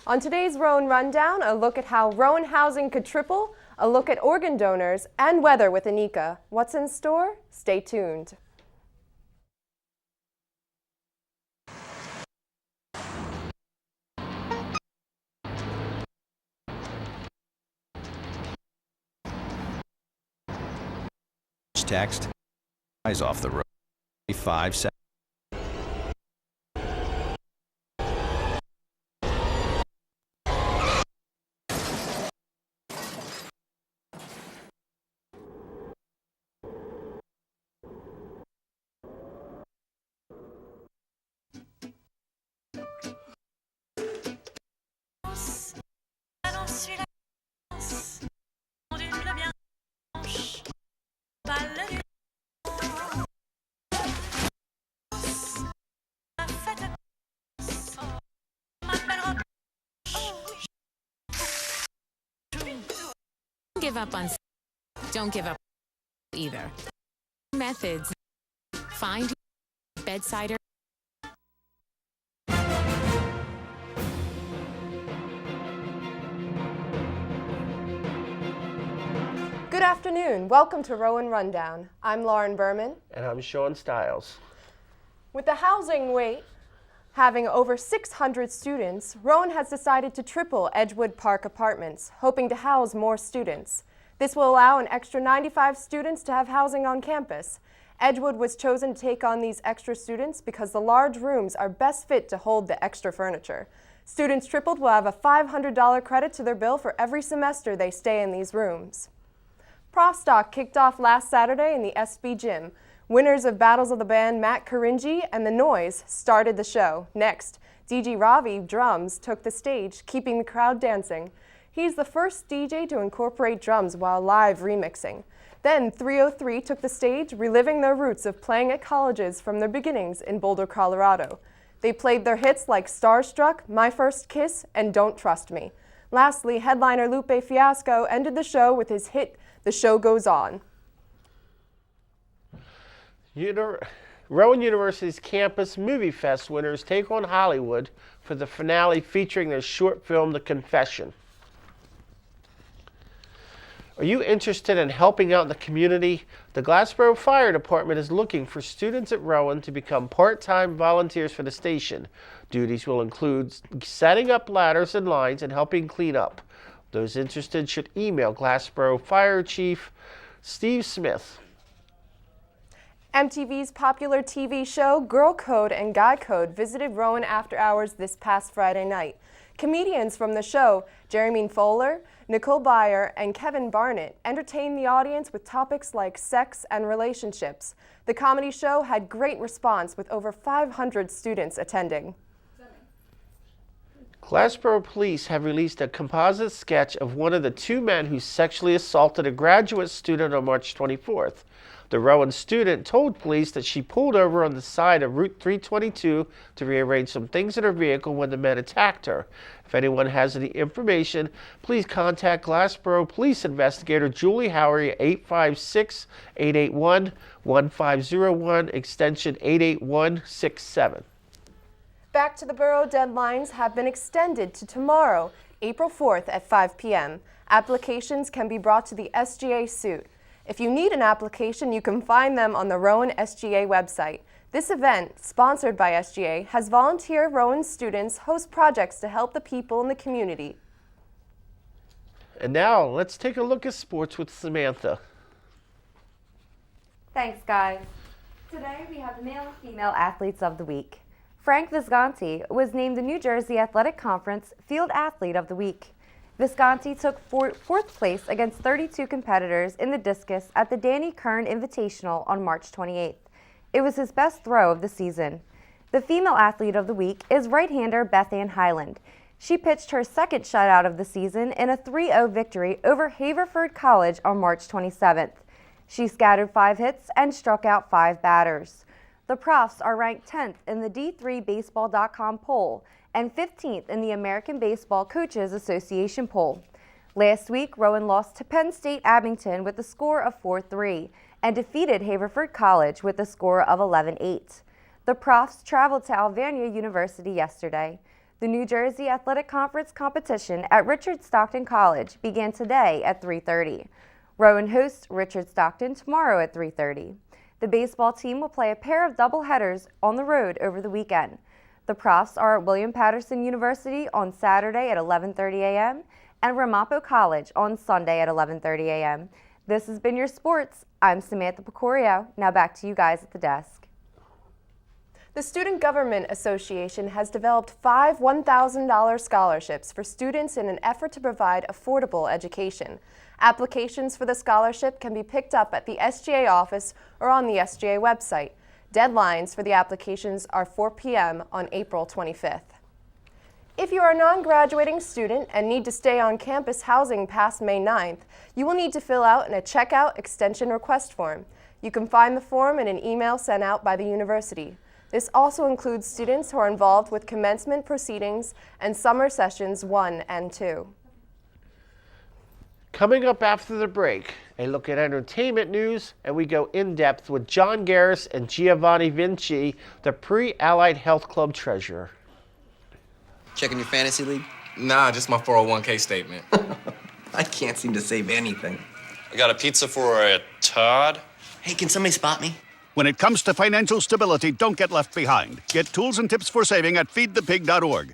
On today's Rowan Rundown, a look at how Rowan housing could triple, a look at organ donors, and weather with Anika. What's in store? Stay tuned. Text, eyes off the road, 5 seconds. Give up on. Don't give up either. Methods. Find bedsider. Good afternoon. Welcome to Rowan Rundown. I'm Lauren Berman. And I'm Sean Stiles. With the housing wait having over 600 students, Rowan has decided to triple Edgewood Park Apartments, hoping to house more students. This will allow an extra 95 students to have housing on campus. Edgewood was chosen to take on these extra students because the large rooms are best fit to hold the extra furniture. Students tripled will have a $500 credit to their bill for every semester they stay in these rooms. Prof Stock kicked off last Saturday in the SB Gym. Winners of Battles of the Band Matt Karinji and The Noise started the show. Next, DJ Ravi drums took the stage, keeping the crowd dancing. He's the first DJ to incorporate drums while live remixing. Then 303 took the stage, reliving their roots of playing at colleges from their beginnings in Boulder, Colorado. They played their hits like Starstruck, My First Kiss, and Don't Trust Me. Lastly, headliner Lupe Fiasco ended the show with his hit, The Show Goes On. Rowan University's Campus Movie Fest winners take on Hollywood for the finale featuring their short film, The Confession. Are you interested in helping out in the community? The Glassboro Fire Department is looking for students at Rowan to become part-time volunteers for the station. Duties will include setting up ladders and lines and helping clean up. Those interested should email Glassboro Fire Chief Steve Smith. MTV's popular TV show Girl Code and Guy Code visited Rowan after hours this past Friday night. Comedians from the show, Jeremy Fowler, Nicole Byer, and Kevin Barnett, entertained the audience with topics like sex and relationships. The comedy show had great response with over 500 students attending. Glassboro police have released a composite sketch of one of the two men who sexually assaulted a graduate student on March 24th. The Rowan student told police that she pulled over on the side of Route 322 to rearrange some things in her vehicle when the men attacked her. If anyone has any information, please contact Glassboro Police Investigator Julie Howery at 856-881-1501, extension 88167. Back to the Borough deadlines have been extended to tomorrow, April 4th at 5 p.m. Applications can be brought to the SGA suite. If you need an application, you can find them on the Rowan SGA website. This event, sponsored by SGA, has volunteer Rowan students host projects to help the people in the community. And now, let's take a look at sports with Samantha. Thanks, guys. Today we have the male and female athletes of the week. Frank Visconti was named the New Jersey Athletic Conference Field Athlete of the Week. Visconti took fourth place against 32 competitors in the discus at the Danny Kern Invitational on March 28th. It was his best throw of the season. The female athlete of the week is right-hander Beth Ann Highland. She pitched her second shutout of the season in a 3-0 victory over Haverford College on March 27th. She scattered 5 hits and struck out 5 batters. The Profs are ranked 10th in the D3Baseball.com poll and 15th in the American Baseball Coaches Association poll. Last week, Rowan lost to Penn State Abington with a score of 4-3 and defeated Haverford College with a score of 11-8. The Profs traveled to Alvernia University yesterday. The New Jersey Athletic Conference competition at Richard Stockton College began today at 3:30. Rowan hosts Richard Stockton tomorrow at 3:30. The baseball team will play a pair of doubleheaders on the road over the weekend. The Profs are at William Patterson University on Saturday at 11:30 a.m. and Ramapo College on Sunday at 11:30 a.m. This has been your sports. I'm Samantha Picorio. Now back to you guys at the desk. The Student Government Association has developed 5 $1,000 scholarships for students in an effort to provide affordable education. Applications for the scholarship can be picked up at the SGA office or on the SGA website. Deadlines for the applications are 4 p.m. on April 25th. If you are a non-graduating student and need to stay on campus housing past May 9th, you will need to fill out a checkout extension request form. You can find the form in an email sent out by the university. This also includes students who are involved with commencement proceedings and summer sessions 1 and 2. Coming up after the break, a look at entertainment news, and we go in-depth with John Garris and Giovanni Vinci, the Pre-Allied Health Club treasurer. Checking your fantasy league? Nah, just my 401k statement. I can't seem to save anything. I got a pizza for a Todd. Hey, can somebody spot me? When it comes to financial stability, don't get left behind. Get tools and tips for saving at feedthepig.org.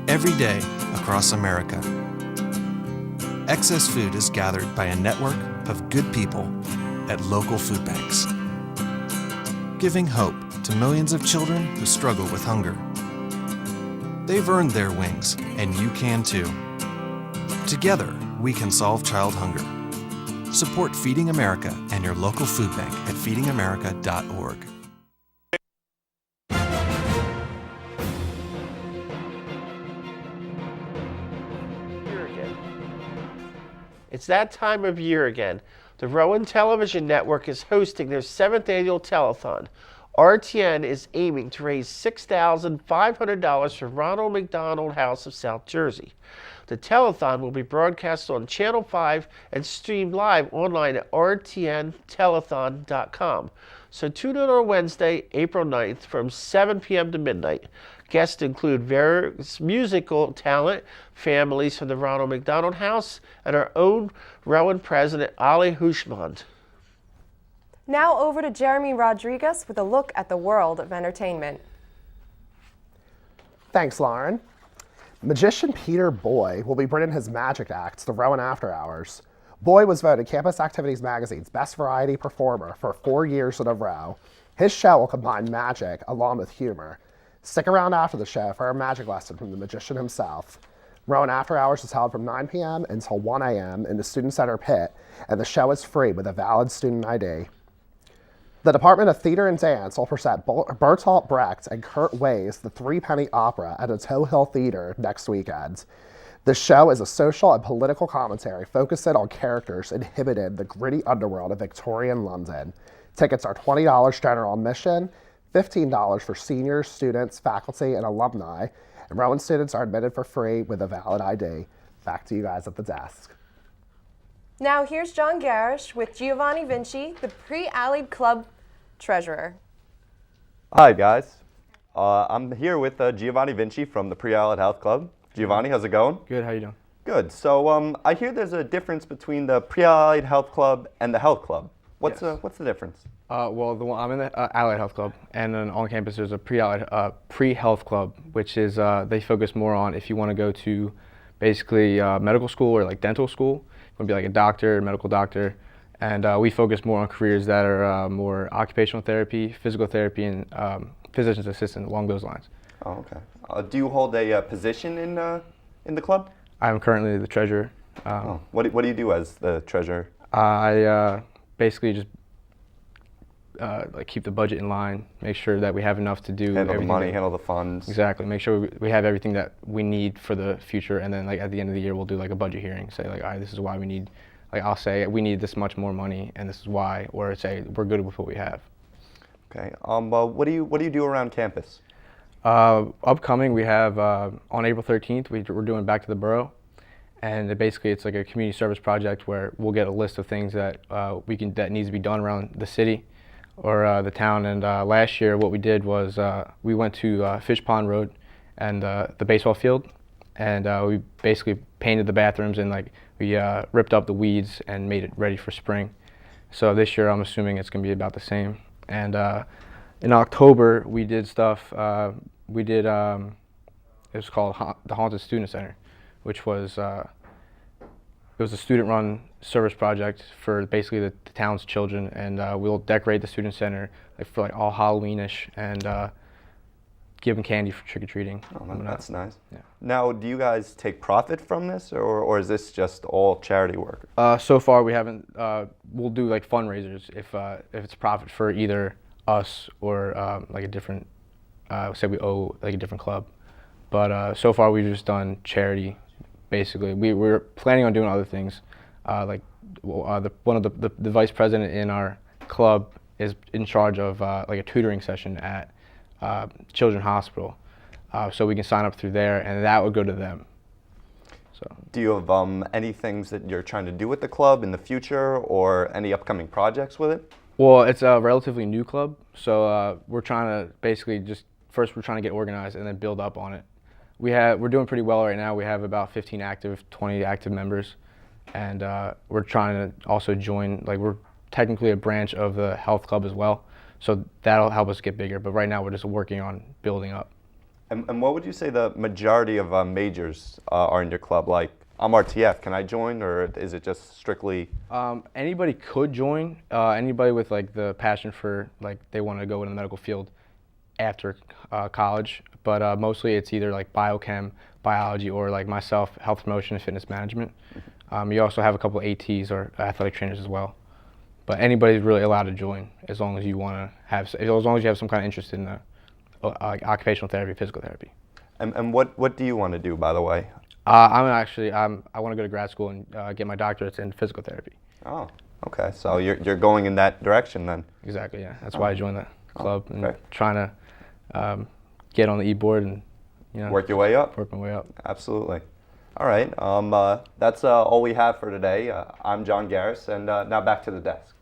Every day across America, excess food is gathered by a network of good people at local food banks, giving hope to millions of children who struggle with hunger. They've earned their wings, and you can too. Together, we can solve child hunger. Support Feeding America and your local food bank at feedingamerica.org. It's that time of year again. The Rowan Television Network is hosting their 7th annual telethon. RTN is aiming to raise $6,500 for Ronald McDonald House of South Jersey. The telethon will be broadcast on Channel 5 and streamed live online at rtntelethon.com. So tune in on Wednesday, April 9th from 7 p.m. to midnight. Guests include various musical talent, families from the Ronald McDonald House, and our own Rowan president, Ali Hushmand. Now over to Jeremy Rodriguez with a look at the world of entertainment. Thanks, Lauren. Magician Peter Boy will be bringing his magic act to Rowan After Hours. Boy was voted Campus Activities Magazine's Best Variety Performer for 4 years in a row. His show will combine magic along with humor. Stick around after the show for a magic lesson from the magician himself. Rowan After Hours is held from 9 p.m. until 1 a.m. in the Student Center pit, and the show is free with a valid student ID. The Department of Theater and Dance will present Bertolt Brecht and Kurt Weiss' The Threepenny Opera at the Toe Hill Theater next weekend. The show is a social and political commentary focusing on characters inhabiting the gritty underworld of Victorian London. Tickets are $20 general admission, $15 for seniors, students, faculty, and alumni, and Rowan students are admitted for free with a valid ID. Back to you guys at the desk. Now here's John Garrish with Giovanni Vinci, the Pre-Allied Club treasurer. Hi guys, I'm here with Giovanni Vinci from the Pre-Allied Health Club. Giovanni, how's it going? Good, how you doing? Good. So I hear there's a difference between the Pre-Allied Health Club and the Health Club. What's the difference? Well, I'm in the Allied Health Club, and then on campus there's a pre-health club, which is they focus more on if you want to go to basically medical school or like dental school. You want to be like a doctor, medical doctor, and we focus more on careers that are more occupational therapy, physical therapy, and physician's assistant along those lines. Oh, okay. Do you hold a position in the club? I'm currently the treasurer. What do you do as the treasurer? I basically just like keep the budget in line, make sure that we have enough to do handle everything. The money, handle the funds. Exactly. Make sure we have everything that we need for the future, and then like at the end of the year we'll do like a budget hearing. Say like, all right, this is why we need. Like I'll say we need this much more money, and this is why, or say we're good with what we have. Okay. What do you do around campus? Upcoming, we have on April 13th, we're doing Back to the Borough, and basically it's like a community service project where we'll get a list of things that that needs to be done around the city or the town. And last year, what we did was we went to Fish Pond Road and the baseball field, and we basically painted the bathrooms and we ripped up the weeds and made it ready for spring. So this year, I'm assuming it's going to be about the same. And in October, we did stuff. It was called the Haunted Student Center, which was it was a student-run service project for basically the town's children, and we'll decorate the student center for all Halloweenish and give them candy for trick-or-treating. Oh, that's nice. Yeah. Now, do you guys take profit from this, or is this just all charity work? So far, we haven't. We'll do fundraisers if it's profit for either us or a different. Say we owe a different club, but so far we've just done charity. Basically, we're planning on doing other things. One of the vice president in our club is in charge of a tutoring session at Children's Hospital, so we can sign up through there, and that would go to them. So, do you have any things that you're trying to do with the club in the future, or any upcoming projects with it? Well, it's a relatively new club, so we're trying to basically first we're trying to get organized and then build up on it. We're doing pretty well right now. We have about 15 active, 20 active members, and we're trying to also join. We're technically a branch of the health club as well, so that'll help us get bigger. But right now we're just working on building up. And what would you say the majority of majors are in your club? I'm RTF, can I join, or is it just strictly? Anybody could join. Anybody with the passion for they want to go in the medical field after college, but mostly it's either biochem, biology, or myself, health promotion and fitness management. You also have a couple of ATs or athletic trainers as well. But anybody's really allowed to join as long as you as long as you have some kind of interest in occupational therapy, physical therapy. And what do you want to do, by the way? I want to go to grad school and get my doctorates in physical therapy. Oh, okay. So you're going in that direction then? Exactly. Yeah. That's why I joined the club and trying to get on the e-board and work your way up. Work my way up. Absolutely. All right. That's all we have for today. I'm John Garris, and now back to the desk.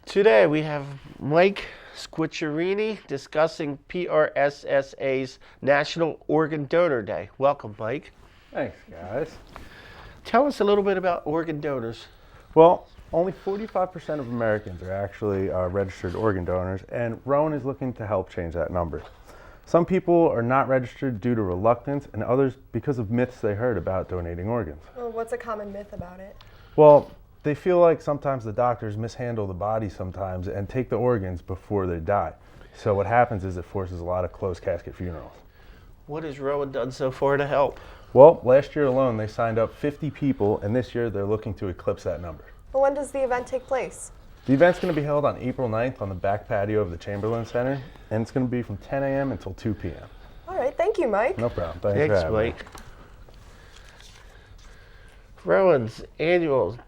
Today we have Mike Squicciarini discussing PRSSA's National Organ Donor Day. Welcome, Mike. Thanks, guys. Tell us a little bit about organ donors. Well, only 45% of Americans are actually registered organ donors, and Rowan is looking to help change that number. Some people are not registered due to reluctance, and others because of myths they heard about donating organs. Well, what's a common myth about it? Well, they feel like sometimes the doctors mishandle the body sometimes and take the organs before they die. So what happens is it forces a lot of closed casket funerals. What has Rowan done so far to help? Well, last year alone they signed up 50 people, and this year they're looking to eclipse that number. Well, when does the event take place? The event's going to be held on April 9th on the back patio of the Chamberlain Center, and it's going to be from 10 a.m. until 2 p.m. All right, thank you, Mike. No problem. Thanks for having Mike. Rowan's annual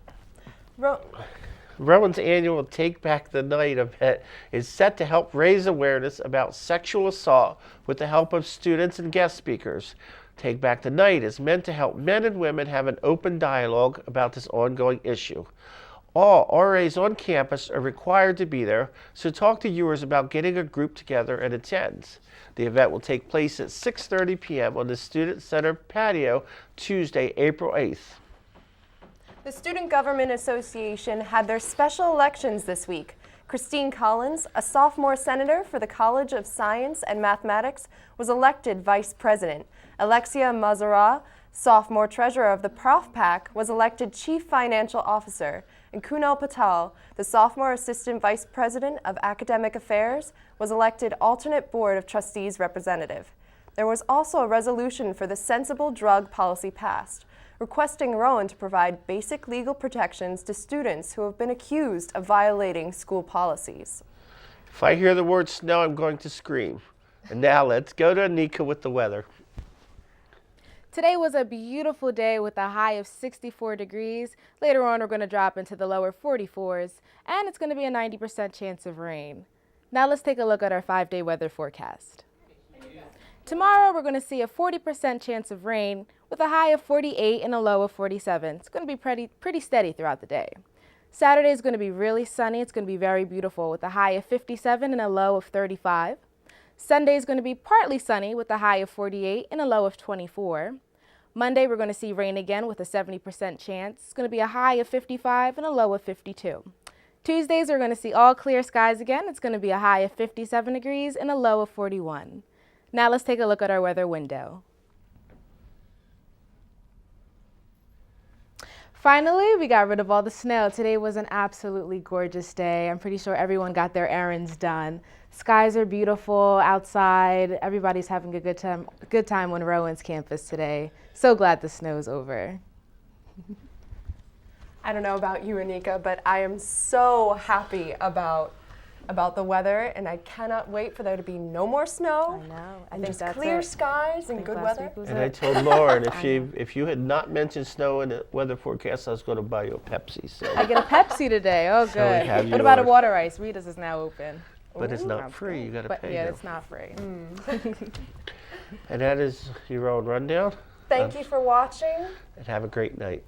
Take Back the Night event is set to help raise awareness about sexual assault with the help of students and guest speakers. Take Back the Night is meant to help men and women have an open dialogue about this ongoing issue. All RAs on campus are required to be there, so talk to viewers about getting a group together and attend. The event will take place at 6:30 p.m. on the Student Center patio, Tuesday, April 8th. The Student Government Association had their special elections this week. Christine Collins, a sophomore senator for the College of Science and Mathematics, was elected vice president. Alexia Mazara, sophomore treasurer of the Prof PAC, was elected chief financial officer. And Kunal Patel, the sophomore assistant vice president of academic affairs, was elected alternate board of trustees representative. There was also a resolution for the sensible drug policy passed, requesting Rowan to provide basic legal protections to students who have been accused of violating school policies. If I hear the word snow, I'm going to scream. And now let's go to Anika with the weather. Today was a beautiful day with a high of 64 degrees. Later on, we're going to drop into the lower 44s, and it's going to be a 90% chance of rain. Now let's take a look at our 5-day weather forecast. Tomorrow, we're going to see a 40% chance of rain with a high of 48 and a low of 47. It's going to be pretty steady throughout the day. Saturday is going to be really sunny. It's going to be very beautiful with a high of 57 and a low of 35. Sunday is going to be partly sunny with a high of 48 and a low of 24. Monday, we're going to see rain again with a 70% chance. It's going to be a high of 55 and a low of 52. Tuesdays, we're going to see all clear skies again. It's going to be a high of 57 degrees and a low of 41. Now let's take a look at our weather window. Finally, we got rid of all the snow. Today was an absolutely gorgeous day. I'm pretty sure everyone got their errands done. Skies are beautiful outside. Everybody's having a good time on Rowan's campus today. So glad the snow's over. I don't know about you, Anika, but I am so happy about the weather, and I cannot wait for there to be no more snow. I know. And just clear skies and good weather. And I told Lauren, if you had not mentioned snow in the weather forecast, I was going to buy you a Pepsi. So I get a Pepsi today. Oh, So we have good. What about a yours. water ice? Rita's is now open. But it's Ooh, not free. You got to pay. Yeah, though. it's not free. And that is your own rundown. Thank you for watching. And have a great night.